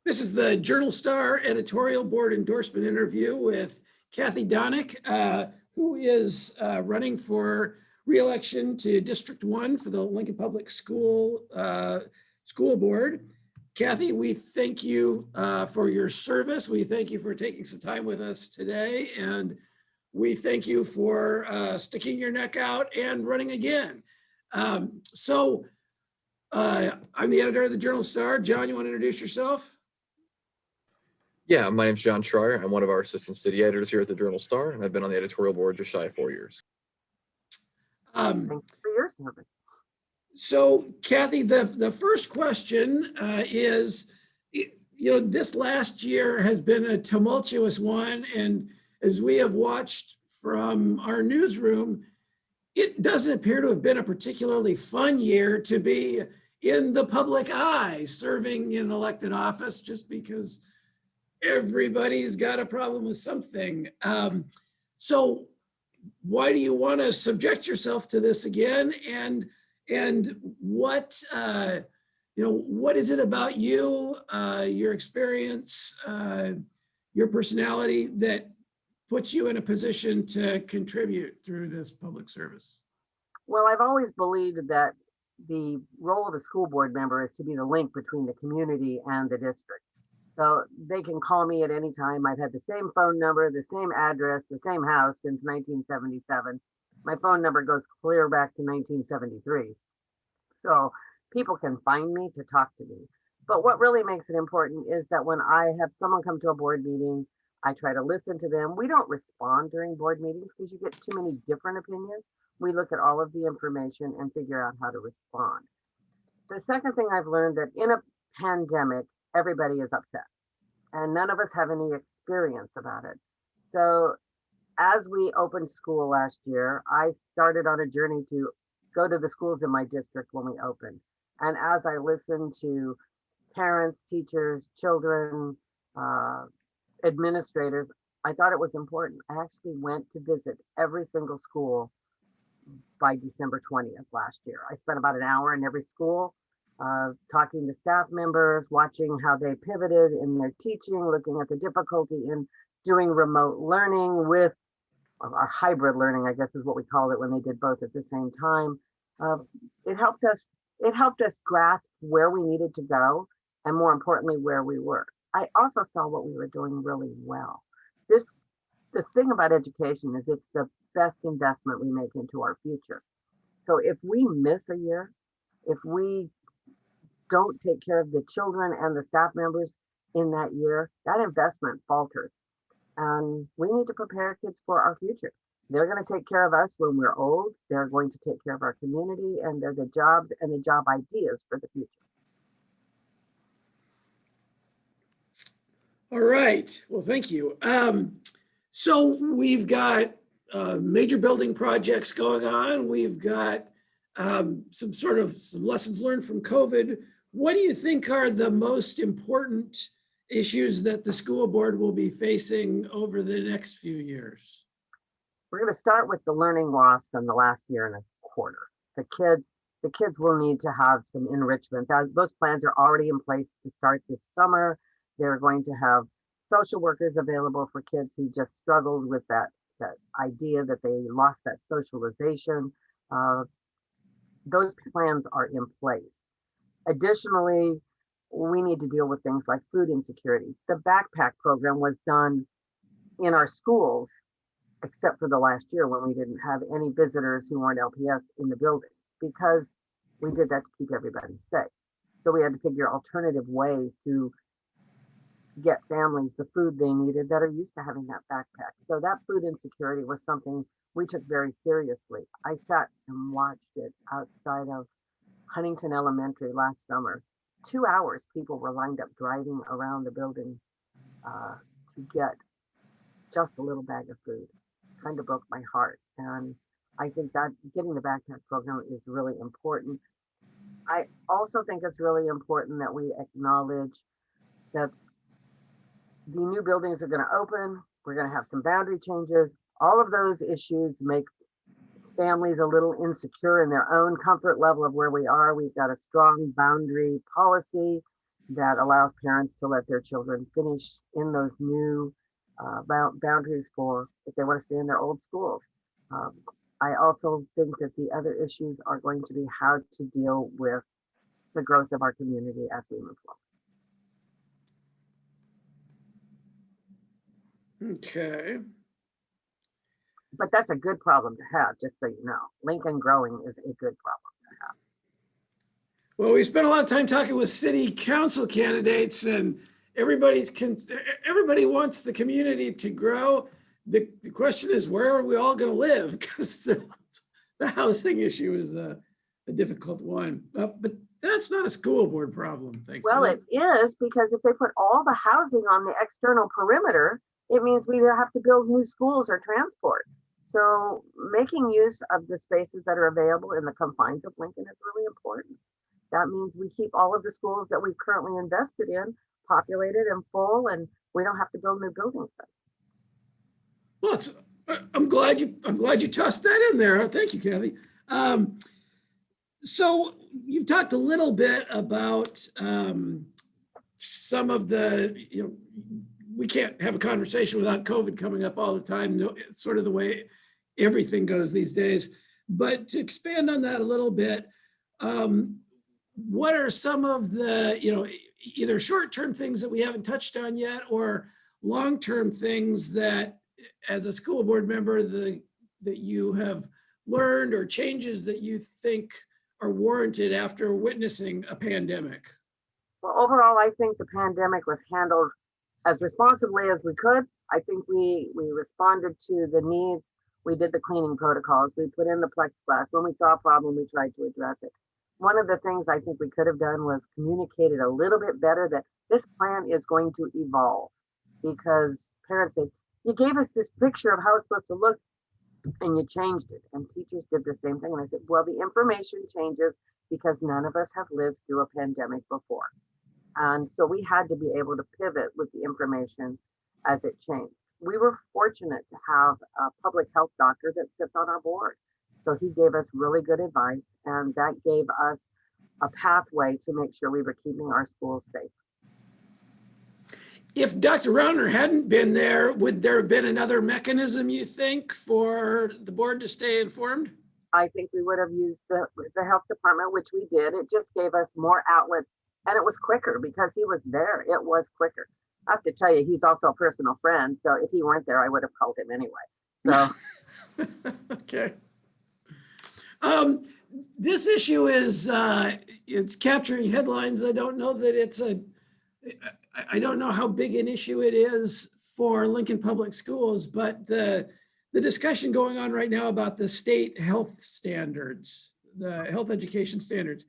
This is the Journal Star editorial board endorsement interview with Kathy Danek, who is running for re-election to District 1 for the Lincoln Public School Board. Kathy, we thank you for your service. We thank you for taking some time with us today. And we thank you for sticking your neck out and running again. I'm the editor of the Journal Star. John, you want to introduce yourself? Yeah, my name's John Schreier. I'm one of our assistant city editors here at the Journal Star, and I've been on the editorial board just shy of 4 years. So, Kathy, the first question is, this last year has been a tumultuous one, and as we have watched from our newsroom, it doesn't appear to have been a particularly fun year to be in the public eye, serving in elected office, just because everybody's got a problem with something. So why do you want to subject yourself to this again? And what, what is it about you, your experience, your personality that puts you in a position to contribute through this public service? Well, I've always believed that the role of a school board member is to be the link between the community and the district. So they can call me at any time. I've had the same phone number, the same address, the same house since 1977. My phone number goes clear back to 1973. So people can find me to talk to me. But what really makes it important is that when I have someone come to a board meeting, I try to listen to them. We don't respond during board meetings because you get too many different opinions. We look at all of the information and figure out how to respond. The second thing I've learned that in a pandemic, everybody is upset and none of us have any experience about it. So as we opened school last year, I started on a journey to go to the schools in my district when we opened. And as I listened to parents, teachers, children, administrators, I thought it was important. I actually went to visit every single school by December 20th last year. I spent about an hour in every school, talking to staff members, watching how they pivoted in their teaching, looking at the difficulty in doing remote learning with our hybrid learning, I guess is what we called it when they did both at the same time. It helped us grasp where we needed to go, and more importantly, where we were. I also saw what we were doing really well. The thing about education is it's the best investment we make into our future. So if we miss a year, if we don't take care of the children and the staff members in that year, that investment falters. And we need to prepare kids for our future. They're going to take care of us when we're old. They're going to take care of our community, and they're the jobs and the job ideas for the future. All right. Well, thank you. So we've got major building projects going on. We've got some lessons learned from COVID. What do you think are the most important issues that the school board will be facing over the next few years? We're going to start with the learning loss from the last year and a quarter. The kids will need to have some enrichment. Those plans are already in place to start this summer. They're going to have social workers available for kids who just struggled with that idea that they lost that socialization. Those plans are in place. Additionally, we need to deal with things like food insecurity. The backpack program was done in our schools, except for the last year when we didn't have any visitors who weren't LPS in the building, because we did that to keep everybody safe. So we had to figure alternative ways to get families the food they needed that are used to having that backpack. So that food insecurity was something we took very seriously. I sat and watched it outside of Huntington Elementary last summer. 2 hours people were lined up driving around the building to get just a little bag of food. Kind of broke my heart. And I think that getting the backpack program is really important. I also think it's really important that we acknowledge that the new buildings are going to open. We're going to have some boundary changes. All of those issues make families a little insecure in their own comfort level of where we are. We've got a strong boundary policy. that allows parents to let their children finish in those new boundaries for if they want to stay in their old schools. Um, I also think that the other issues are going to be how to deal with the growth of our community as we move forward. Okay. But that's a good problem to have, just so you know. Lincoln growing is a good problem. Well, we spent a lot of time talking with city council candidates, and everybody wants the community to grow. The question is, where are we all going to live? Because the housing issue is a difficult one. But that's not a school board problem, thankfully. Well, it is, because if they put all the housing on the external perimeter, it means we have to build new schools or transport. So making use of the spaces that are available in the confines of Lincoln is really important. That means we keep all of the schools that we've currently invested in populated and full, and we don't have to build new buildings. Well, I'm glad you tossed that in there. Thank you, Kathy. So you've talked a little bit about some of the, we can't have a conversation without COVID coming up all the time. It's sort of the way everything goes these days. But to expand on that a little bit, what are some of the, either short-term things that we haven't touched on yet, or long-term things that, as a school board member, that you have learned, or changes that you think are warranted after witnessing a pandemic? Well, overall, I think the pandemic was handled as responsibly as we could. I think we responded to the needs. We did the cleaning protocols. We put in the plexiglass. When we saw a problem, we tried to address it. One of the things I think we could have done was communicated a little bit better that this plan is going to evolve, because parents said, you gave us this picture of how it's supposed to look and you changed it. And teachers did the same thing. And I said, well, the information changes because none of us have lived through a pandemic before. And so we had to be able to pivot with the information as it changed. We were fortunate to have a public health doctor that sits on our board. So he gave us really good advice, and that gave us a pathway to make sure we were keeping our schools safe. If Dr. Rauner hadn't been there, would there have been another mechanism, you think, for the board to stay informed? I think we would have used the health department, which we did. It just gave us more outlets, and it was quicker because he was there. It was quicker. I have to tell you, he's also a personal friend. So if he weren't there, I would have called him anyway. So okay. This issue is it's capturing headlines. I don't know that I don't know how big an issue it is for Lincoln Public Schools, but the discussion going on right now about the state health standards, the health education standards.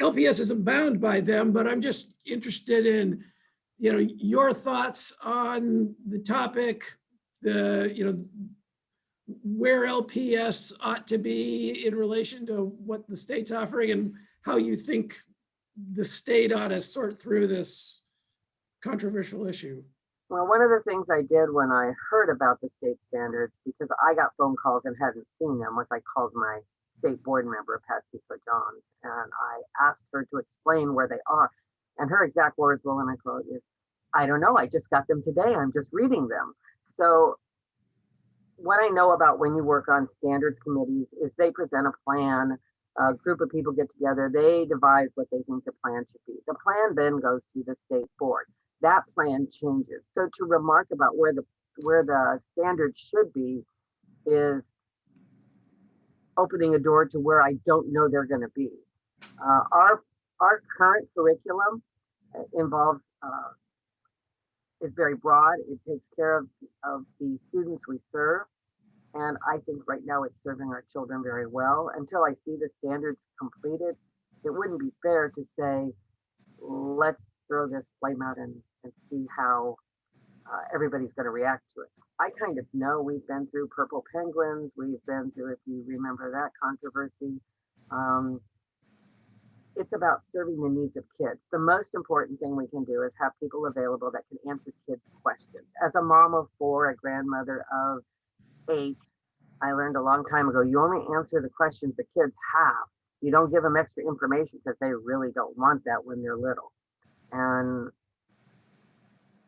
LPS isn't bound by them, but I'm just interested in, your thoughts on the topic, where LPS ought to be in relation to what the state's offering, and how you think the state ought to sort through this controversial issue. Well, one of the things I did when I heard about the state standards, because I got phone calls and hadn't seen them, was I called my state board member, Patsy Johns, and I asked her to explain where they are. And her exact words, well, and I quote, is, I don't know, I just got them today, I'm just reading them. So what I know about when you work on standards committees is they present a plan, a group of people get together, they devise what they think the plan should be. The plan then goes to the state board. That plan changes. So to remark about where the standards should be is opening a door to where I don't know they're going to be. Our current curriculum involves is very broad. It takes care of the students we serve. And I think right now it's serving our children very well. Until I see the standards completed, it wouldn't be fair to say, let's throw this flame out and see how everybody's going to react to it. I kind of know we've been through purple penguins. We've been through, if you remember that controversy. It's about serving the needs of kids. The most important thing we can do is have people available that can answer kids' questions. As a mom of 4, a grandmother of 8, I learned a long time ago, you only answer the questions the kids have. You don't give them extra information because they really don't want that when they're little. And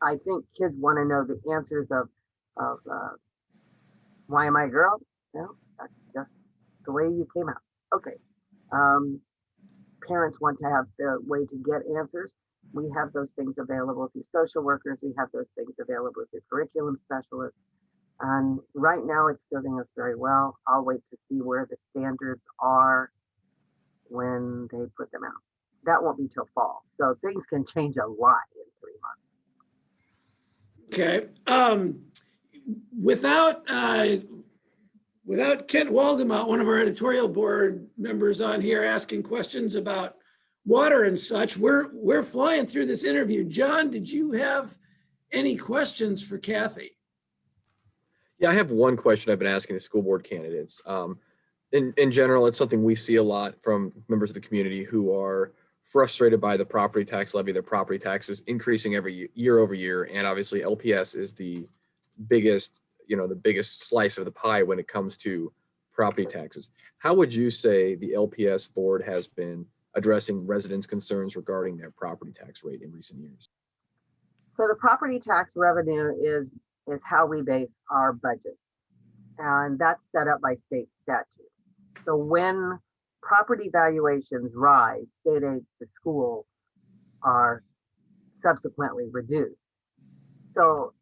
I think kids want to know the answers of why am I a girl? Well, that's just the way you came out. Okay. Um, Parents want to have the way to get answers. We have those things available through social workers. We have those things available through curriculum specialists. And right now it's serving us very well. I'll wait to see where the standards are when they put them out. That won't be till fall. So things can change a lot in 3 months. Okay. Without Kent Waldemont, one of our editorial board members on here asking questions about water and such, we're flying through this interview. John, did you have any questions for Kathy? Yeah, I have one question I've been asking the school board candidates. In general, it's something we see a lot from members of the community who are frustrated by the property tax levy, their property taxes increasing every year over year. And obviously LPS is the biggest, the biggest slice of the pie when it comes to property taxes. How would you say the LPS board has been addressing residents' concerns regarding their property tax rate in recent years? So the property tax revenue is how we base our budget. And that's set up by state statute. So when property valuations rise, state aids to school are subsequently reduced. So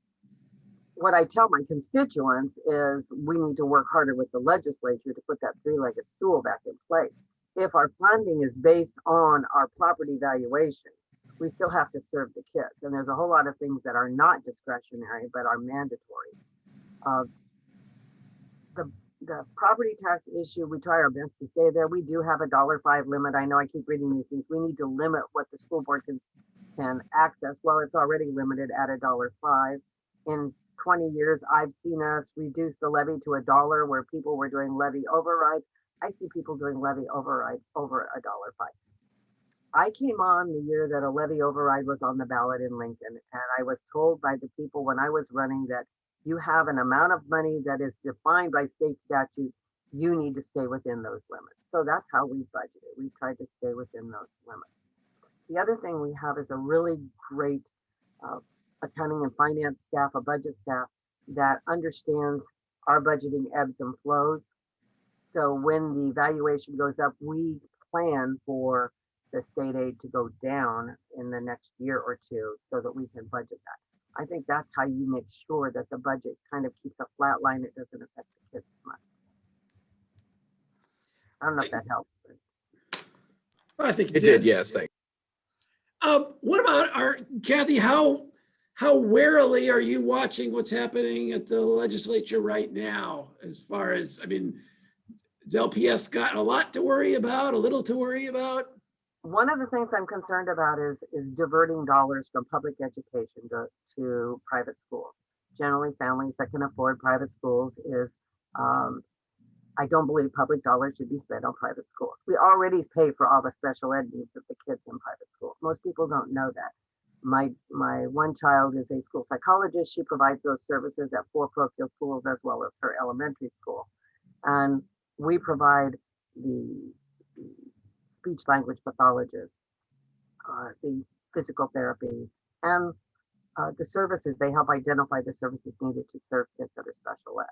what I tell my constituents is we need to work harder with the legislature to put that three-legged stool back in place. If our funding is based on our property valuation, we still have to serve the kids. And there's a whole lot of things that are not discretionary, but are mandatory. The property tax issue, we try our best to stay there. We do have a $5 limit. I know I keep reading these things. We need to limit what the school board can access. Well, it's already limited at $5. In 20 years, I've seen us reduce the levy to $1 where people were doing levy overrides. I see people doing levy overrides over $1.05. I came on the year that a levy override was on the ballot in Lincoln, and I was told by the people when I was running that you have an amount of money that is defined by state statute. You need to stay within those limits. So that's how we budgeted. We tried to stay within those limits. The other thing we have is a really great accounting and finance staff, a budget staff that understands our budgeting ebbs and flows. So when the valuation goes up, we plan for the state aid to go down in the next year or two so that we can budget that. I think that's how you make sure that the budget kind of keeps a flat line. It doesn't affect the kids much. I don't know if that helps. I think It did, yes, thanks. What about Kathy? How warily are you watching what's happening at the legislature right now? As far as, has LPS got a lot to worry about, a little to worry about? One of the things I'm concerned about is diverting dollars from public education to private schools. Generally, families that can afford private schools I don't believe public dollars should be spent on private schools. We already pay for all the special ed needs of the kids in private schools. Most people don't know that. My one child is a school psychologist. She provides those services at 4 parochial schools as well as her elementary school. And we provide the speech language pathologist, the physical therapy, and the services. They help identify the services needed to serve kids that are special ed.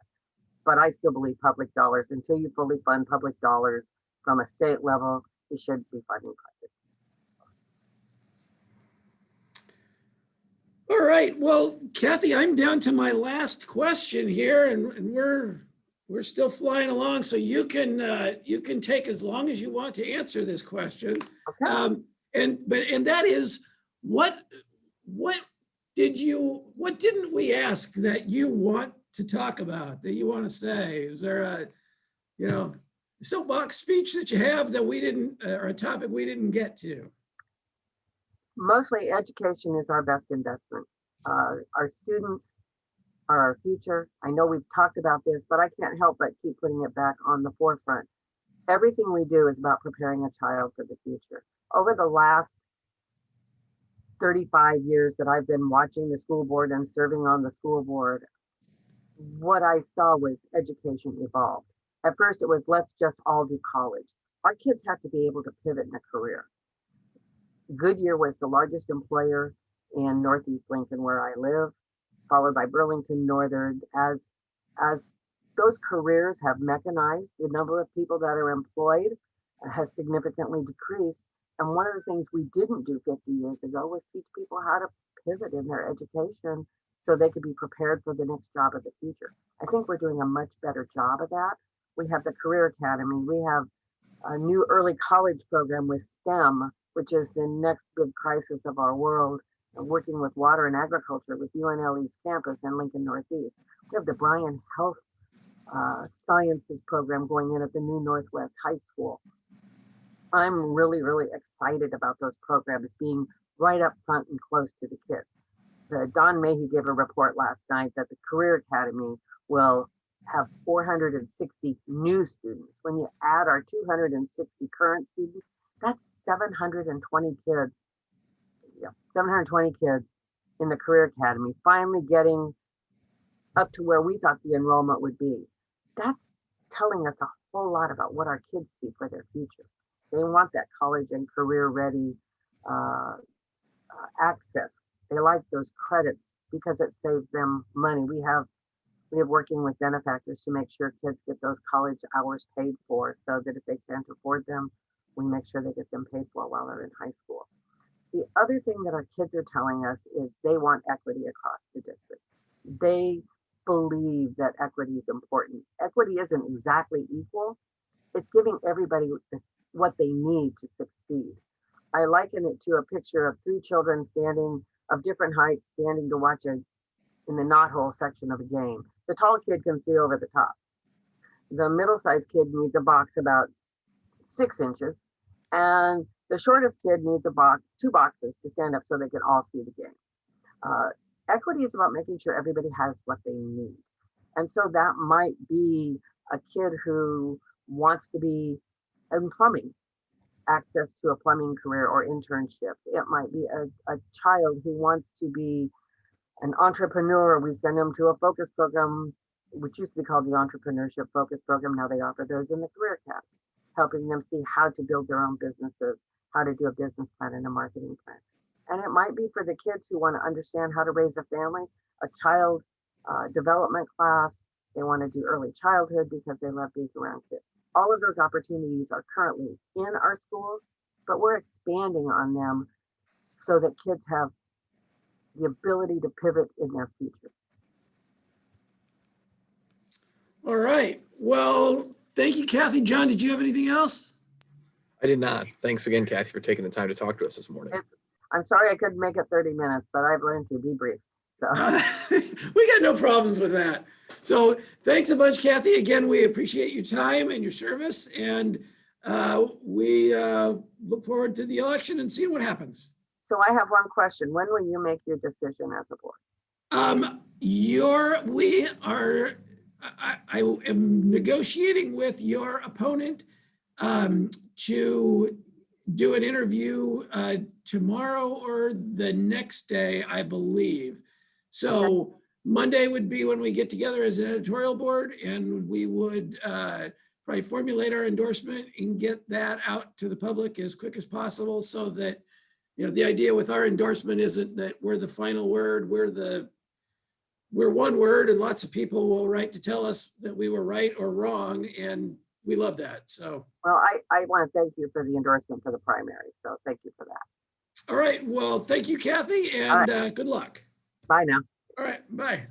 But I still believe public dollars, until you fully fund public dollars from a state level, you should be funding private. All right. Well, Kathy, I'm down to my last question here, and we're still flying along, so you can take as long as you want to answer this question. Okay. And that is, what didn't we ask that you want to talk about, that you want to say? Is there a soapbox speech that you have that we didn't, or a topic we didn't get to? Mostly education is our best investment. Our students are our future. I know we've talked about this, but I can't help but keep putting it back on the forefront. Everything we do is about preparing a child for the future. Over the last 35 years that I've been watching the school board and serving on the school board, what I saw was education evolve. At first it was, let's just all do college. Our kids have to be able to pivot in a career. Goodyear was the largest employer in Northeast Lincoln, where I live, followed by Burlington Northern. As those careers have mechanized, the number of people that are employed has significantly decreased. And one of the things we didn't do 50 years ago was teach people how to pivot in their education so they could be prepared for the next job of the future. I think we're doing a much better job of that. We have the Career Academy. We have a new early college program with STEM, which is the next big crisis of our world, and working with water and agriculture with UNLE's campus in Lincoln Northeast. We have the Bryan Health Sciences program going in at the new Northwest High School. I'm really, really excited about those programs being right up front and close to the kids. Don Mayhew gave a report last night that the Career Academy will have 460 new students. When you add our 260 current students, that's 720 kids. Yeah, 720 kids in the Career Academy, finally getting up to where we thought the enrollment would be. That's telling us a whole lot about what our kids see for their future. They want that college and career ready access. They like those credits because it saves them money. We have working with benefactors to make sure kids get those college hours paid for, so that if they can't afford them, we make sure they get them paid for while they're in high school. The other thing that our kids are telling us is they want equity across the district. They believe that equity is important. Equity isn't exactly equal. It's giving everybody what they need to succeed. I liken it to a picture of three children standing of different heights, standing to watch in the knothole section of a game. The tall kid can see over the top. The middle-sized kid needs a box about 6 inches, and the shortest kid needs a box, 2 boxes to stand up so they can all see the game. Equity is about making sure everybody has what they need. And so that might be a kid who wants to be in plumbing, access to a plumbing career or internship. It might be a child who wants to be an entrepreneur. We send them to a focus program, which used to be called the Entrepreneurship Focus Program. Now they offer those in the Career Academy, helping them see how to build their own businesses, how to do a business plan and a marketing plan. And it might be for the kids who want to understand how to raise a family, a child development class. They want to do early childhood because they love being around kids. All of those opportunities are currently in our schools, but we're expanding on them so that kids have the ability to pivot in their future. All right. Well, thank you, Kathy. John, did you have anything else? I did not. Thanks again, Kathy, for taking the time to talk to us this morning. I'm sorry I couldn't make it 30 minutes, but I've learned to be brief. So. We got no problems with that. So thanks a bunch, Kathy. Again, we appreciate your time and your service, and we look forward to the election and seeing what happens. So I have one question. When will you make your decision as a board? I am negotiating with your opponent to do an interview tomorrow or the next day, I believe. So okay. Monday would be when we get together as an editorial board, and we would probably formulate our endorsement and get that out to the public as quick as possible, so that, you know, the idea with our endorsement isn't that we're the final word. We're one word, and lots of people will write to tell us that we were right or wrong, and we love that. So, well, I want to thank you for the endorsement for the primary. So thank you for that. All right. Well, thank you, Kathy, and good luck. Bye now. All right. Bye.